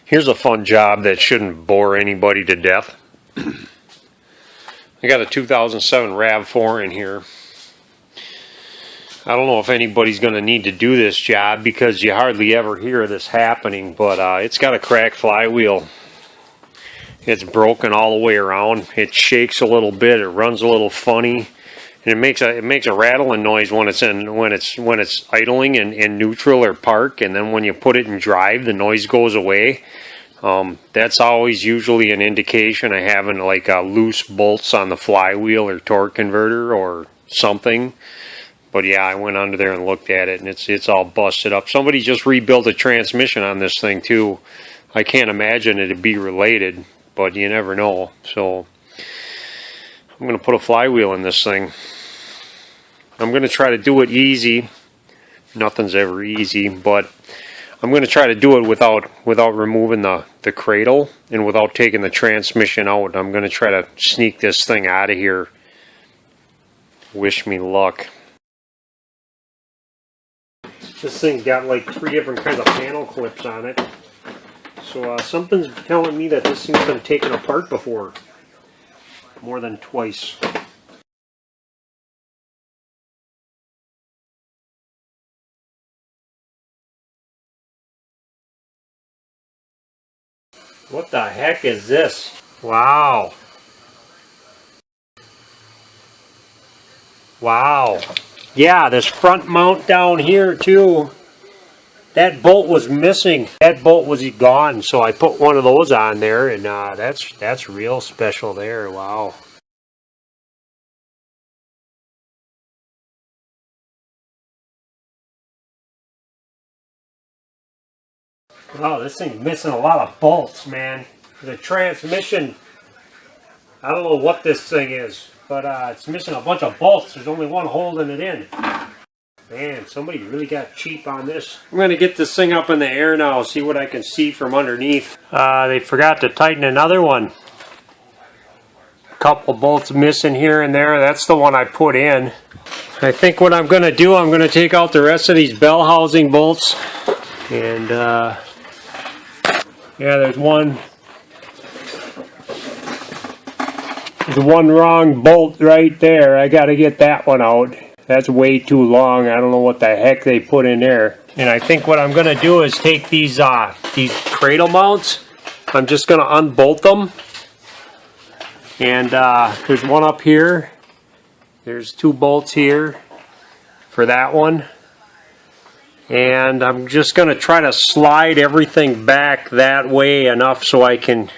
Here's a fun job that shouldn't bore anybody to death. I got a 2007 RAV4 in here. I don't know if anybody's going to need to do this job because you hardly ever hear this happening, but it's got a cracked flywheel. It's broken all the way around. It shakes a little bit. It runs a little funny, and it makes a rattling noise when it's idling in neutral or park, and then when you put it in drive, the noise goes away. That's always usually an indication of having like loose bolts on the flywheel or torque converter or something. But yeah, I went under there and looked at it, and it's all busted up. Somebody just rebuilt a transmission on this thing too. I can't imagine it'd be related, but you never know. So I'm going to put a flywheel in this thing. I'm going to try to do it easy. Nothing's ever easy, but I'm going to try to do it without removing the cradle and without taking the transmission out. I'm going to try to sneak this thing out of here. Wish me luck. This thing's got like 3 different kinds of panel clips on it. So something's telling me that this thing's been taken apart before. More than twice. What the heck is this? Wow. Wow. Yeah, this front mount down here too. That bolt was missing. That bolt was gone, so I put one of those on there, and that's real special there. Wow. Wow, this thing's missing a lot of bolts, man. The transmission, I don't know what this thing is, but it's missing a bunch of bolts. There's only one holding it in. Man, somebody really got cheap on this. I'm going to get this thing up in the air now, see what I can see from underneath. They forgot to tighten another one. A couple bolts missing here and there. That's the one I put in. I think what I'm going to do, I'm going to take out the rest of these bell housing bolts. And, yeah, there's one. There's one wrong bolt right there. I got to get that one out. That's way too long. I don't know what the heck they put in there. And I think what I'm going to do is take these cradle mounts. I'm just going to unbolt them. And there's one up here. There's 2 bolts here for that one. And I'm just going to try to slide everything back that way enough so I can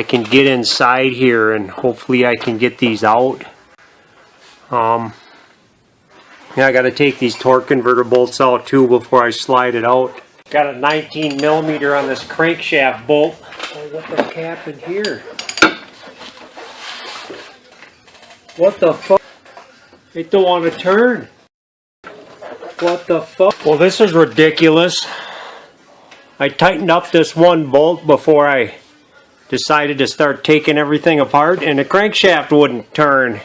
get inside here, and hopefully I can get these out. Yeah, I got to take these torque converter bolts out too before I slide it out. Got a 19 millimeter on this crankshaft bolt. Oh, what the heck happened here? What the fuck? It don't want to turn. What the fuck? Well, this is ridiculous. I tightened up this one bolt before I decided to start taking everything apart, and the crankshaft wouldn't turn.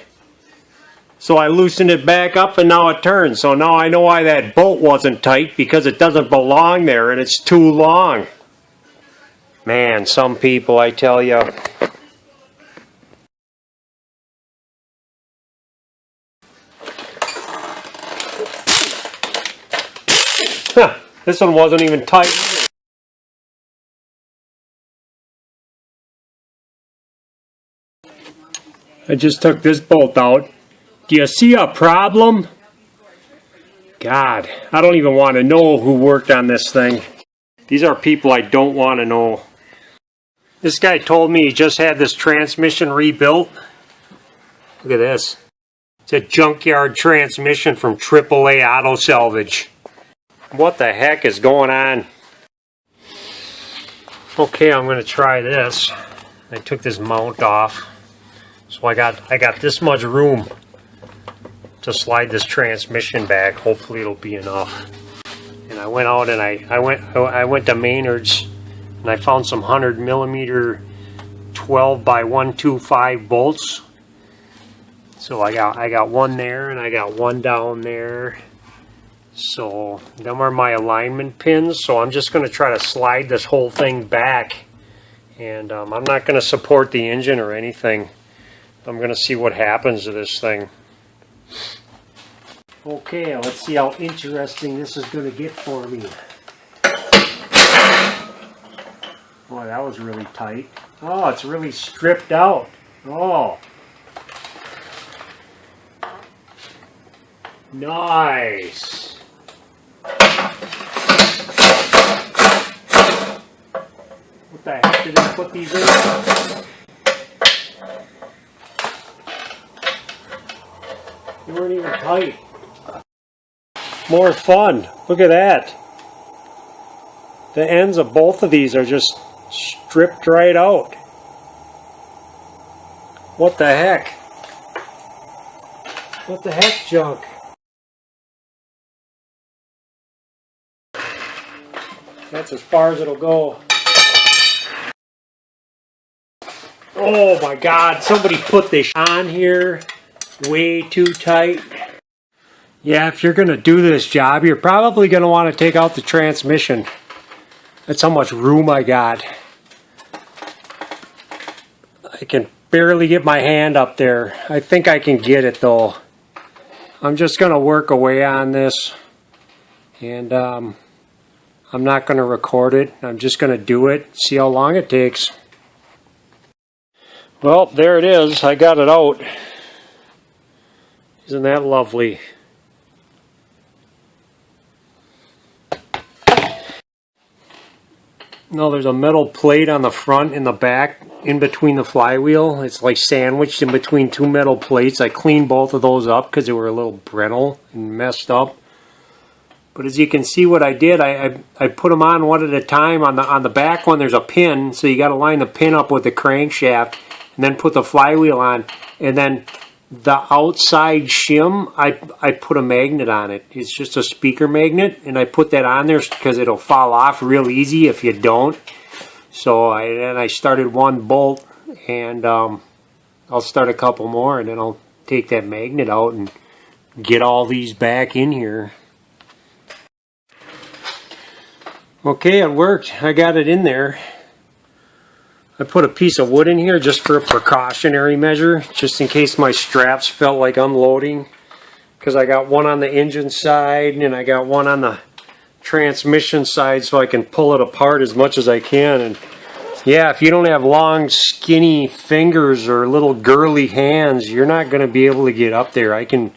So I loosened it back up, and now it turns. So now I know why that bolt wasn't tight, because it doesn't belong there and it's too long. Man, some people, I tell you. Huh, this one wasn't even tight. I just took this bolt out. Do you see a problem? God, I don't even want to know who worked on this thing. These are people I don't want to know. This guy told me he just had this transmission rebuilt. Look at this. It's a junkyard transmission from AAA Auto Salvage. What the heck is going on? Okay, I'm going to try this. I took this mount off. So I got this much room to slide this transmission back. Hopefully it'll be enough. And I went out and I went to Maynard's, and I found some 100 millimeter 12 by 125 bolts. So I got one there, and I got one down there. So them are my alignment pins, so I'm just going to try to slide this whole thing back, and I'm not going to support the engine or anything. I'm going to see what happens to this thing. Okay, let's see how interesting this is going to get for me. Boy, that was really tight. Oh, it's really stripped out. Oh. Nice. What the heck did I put these in? They weren't even tight. More fun. Look at that. The ends of both of these are just stripped right out. What the heck? What the heck, junk? That's as far as it'll go. Oh my God, somebody put this on here way too tight. Yeah, if you're going to do this job, you're probably going to want to take out the transmission. That's how much room I got. I can barely get my hand up there. I think I can get it though. I'm just going to work away on this, and I'm not going to record it. I'm just going to do it, see how long it takes. Well, there it is. I got it out. Isn't that lovely? No, there's a metal plate on the front and the back in between the flywheel. It's like sandwiched in between two metal plates. I cleaned both of those up because they were a little brittle and messed up. But as you can see what I did, I put them on one at a time. On the back one there's a pin, so you got to line the pin up with the crankshaft and then put the flywheel on. And then the outside shim, I put a magnet on it. It's just a speaker magnet, and I put that on there because it'll fall off real easy if you don't. So I started one bolt, and I'll start a couple more, and then I'll take that magnet out and get all these back in here. Okay, it worked. I got it in there. I put a piece of wood in here just for a precautionary measure, just in case my straps felt like unloading, because I got one on the engine side and I got one on the transmission side, so I can pull it apart as much as I can. And yeah, if you don't have long skinny fingers or little girly hands, you're not going to be able to get up there. I can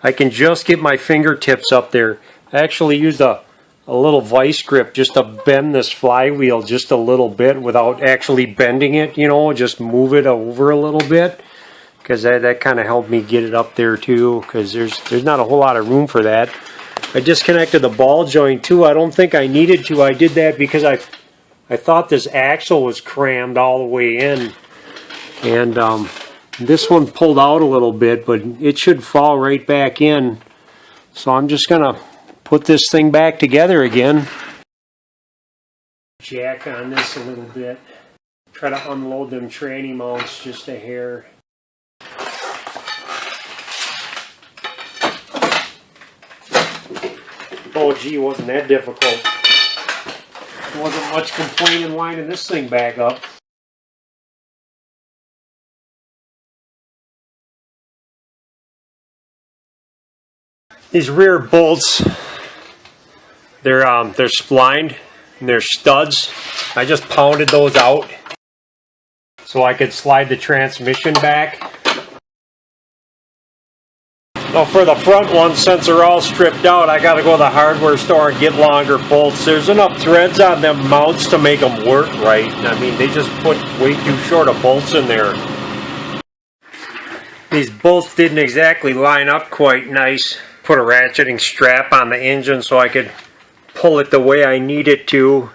just get my fingertips up there. I actually used a little vice grip just to bend this flywheel just a little bit without actually bending it, you know, just move it over a little bit, because that kind of helped me get it up there too, because there's not a whole lot of room for that. I disconnected the ball joint too. I don't think I needed to. I did that because I thought this axle was crammed all the way in, and this one pulled out a little bit, but it should fall right back in. So I'm just gonna put this thing back together again. Jack on this a little bit. Try to unload them tranny mounts just a hair. Oh gee, wasn't that difficult. There wasn't much complaining lining this thing back up. These rear bolts, they're splined and they're studs. I just pounded those out so I could slide the transmission back. Now for the front ones, since they're all stripped out, I got to go to the hardware store and get longer bolts. There's enough threads on them mounts to make them work right. I mean, they just put way too short of bolts in there. These bolts didn't exactly line up quite nice. Put a ratcheting strap on the engine so I could pull it the way I need it to.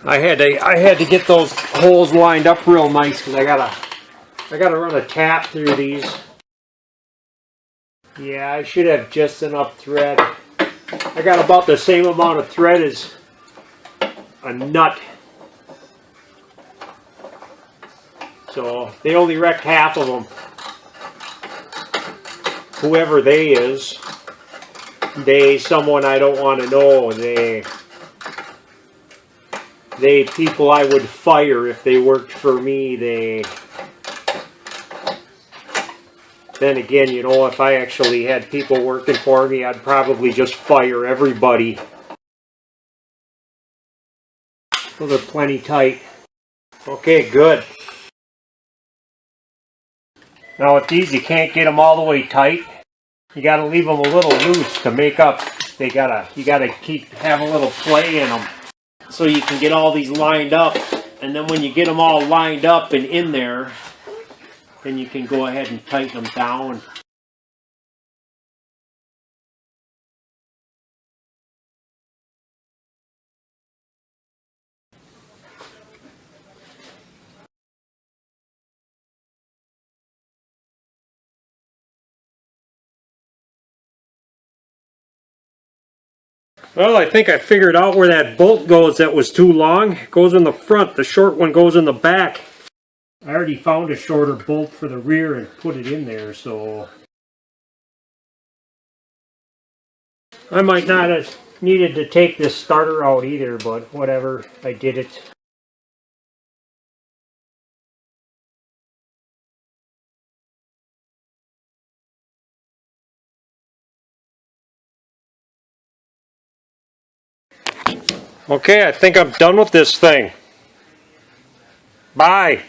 I had to get those holes lined up real nice because I gotta run a tap through these. Yeah, I should have just enough thread. I got about the same amount of thread as a nut. So they only wrecked half of them. Whoever they is. someone I don't want to know. They people I would fire if they worked for me. Then again, you know, if I actually had people working for me, I'd probably just fire everybody. So they're plenty tight. Okay, good. Now with these, you can't get them all the way tight. You got to leave them a little loose to make up. You got to have a little play in them, so you can get all these lined up. And then when you get them all lined up and in there, then you can go ahead and tighten them down. Well, I think I figured out where that bolt goes that was too long. It goes in the front. The short one goes in the back. I already found a shorter bolt for the rear and put it in there, so I might not have needed to take this starter out either, but whatever, I did it. Okay, I think I'm done with this thing. Bye.